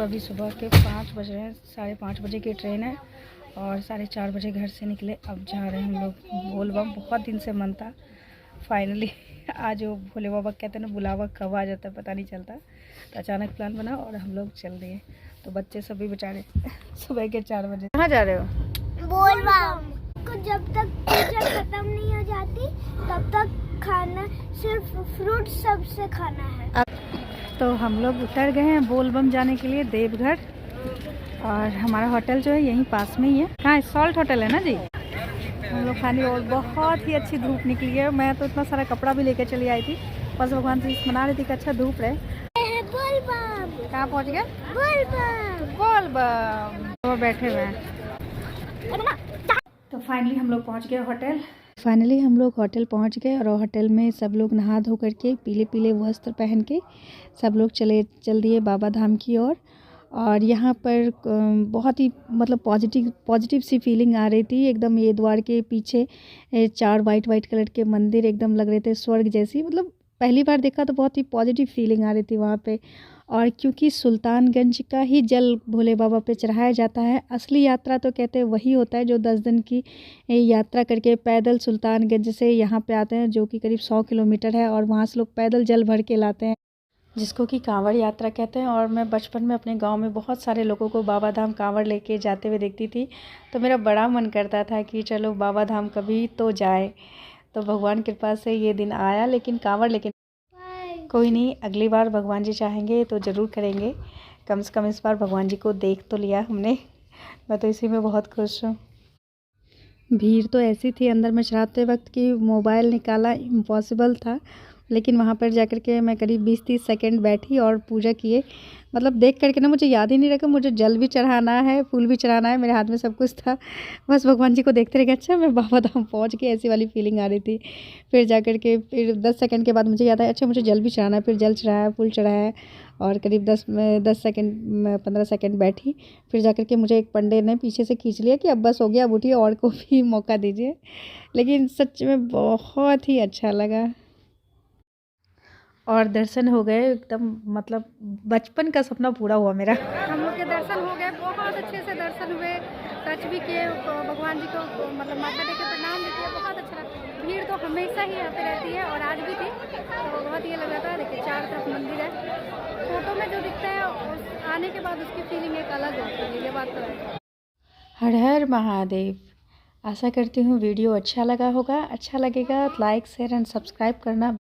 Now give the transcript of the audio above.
अभी सुबह के 5 बज रहे हैं, 5:30 बजे की ट्रेन है और 4:30 बजे घर से निकले। अब जा रहे हैं हम लोग बोलबम। बहुत दिन से मन था, फाइनली आज वो भोले बाबा कहते हैं ना, बुलावा कब आ जाता है पता नहीं चलता। तो अचानक प्लान बना और हम लोग चल दिए। तो बच्चे सभी बेचारे सुबह के 4 बजे। कहाँ जा रहे हो? बोलबम को जब तक पूजा खत्म नहीं हो जाती तब तक खाना, सिर्फ फ्रूट सबसे खाना है। तो हम लोग उतर गए हैं बोलबम जाने के लिए देवघर। और हमारा होटल जो है यहीं पास में ही है। कहाँ? सॉल्ट होटल है ना जी। हम लोग खाने, और बहुत ही अच्छी धूप निकली है। मैं तो इतना सारा कपड़ा भी लेके चली आई थी, बस भगवान से मना रही थी कि अच्छा धूप रहे। बोलबम। कहाँ पहुँच गए? बोलबम। बोलबम तो बैठे हुए हैं। तो फाइनली हम लोग पहुँच गए और होटल में सब लोग नहा धो करके पीले पीले वस्त्र पहन के सब लोग चल दिए बाबा धाम की ओर। और यहाँ पर बहुत ही मतलब पॉजिटिव सी फीलिंग आ रही थी एकदम। ये द्वार के पीछे 4 वाइट कलर के मंदिर एकदम लग रहे थे स्वर्ग जैसी। मतलब पहली बार देखा तो बहुत ही पॉजिटिव फीलिंग आ रही थी वहाँ पे। और क्योंकि सुल्तानगंज का ही जल भोले बाबा पे चढ़ाया जाता है, असली यात्रा तो कहते हैं वही होता है जो 10 दिन की यात्रा करके पैदल सुल्तानगंज से यहाँ पे आते हैं, जो कि करीब 100 किलोमीटर है। और वहाँ से लोग पैदल जल भर के लाते हैं, जिसको कि कांवड़ यात्रा कहते हैं। और मैं बचपन में अपने गांव में बहुत सारे लोगों को बाबा धाम कांवड़ लेके जाते हुए देखती थी, तो मेरा बड़ा मन करता था कि चलो बाबा धाम कभी तो जाए। तो भगवान की कृपा से ये दिन आया, लेकिन कांवड़ लेकिन कोई नहीं, अगली बार भगवान जी चाहेंगे तो ज़रूर करेंगे। कम से कम इस बार भगवान जी को देख तो लिया हमने। मैं तो इसी में बहुत खुश हूँ। भीड़ तो ऐसी थी अंदर में चढ़ाते वक्त कि मोबाइल निकाला इम्पॉसिबल था। लेकिन वहाँ पर जाकर के मैं करीब 20-30 सेकंड बैठी और पूजा किए। मतलब देख करके ना मुझे याद ही नहीं रखा, मुझे जल भी चढ़ाना है, फूल भी चढ़ाना है, मेरे हाथ में सब कुछ था। बस भगवान जी को देखते रह गए, अच्छा मैं बाबा धाम पहुँच गई, ऐसी वाली फीलिंग आ रही थी। फिर जाकर के फिर 10 सेकंड के बाद मुझे याद आया, अच्छा मुझे जल भी चढ़ाना है। फिर जल चढ़ाया, फूल चढ़ाया और करीब 10 सेकंड 15 सेकंड बैठी। फिर जाकर के मुझे एक पंडित ने पीछे से खींच लिया कि अब बस हो गया, अब उठिए और को भी मौका दीजिए। लेकिन सच में बहुत ही अच्छा लगा और दर्शन हो गए एकदम। मतलब बचपन का सपना पूरा हुआ मेरा। हम लोग के दर्शन हो गए, बहुत अच्छे से दर्शन हुए, टच भी किए भगवान जी को, मतलब माथा टेक के प्रणाम भी किया। बहुत अच्छा लगा। भीड़ तो हमेशा ही आती रहती है और आज भी थी, तो बहुत ये लग रहा था। देखिए चारों तरफ मंदिर है, फोटो में जो दिखता है उस आने के बाद उसकी फीलिंग एक अलग होती है, ये बात तो है। हर हर महादेव। आशा करती हूँ वीडियो अच्छा लगा होगा। अच्छा लगेगा लाइक शेयर एंड सब्सक्राइब करना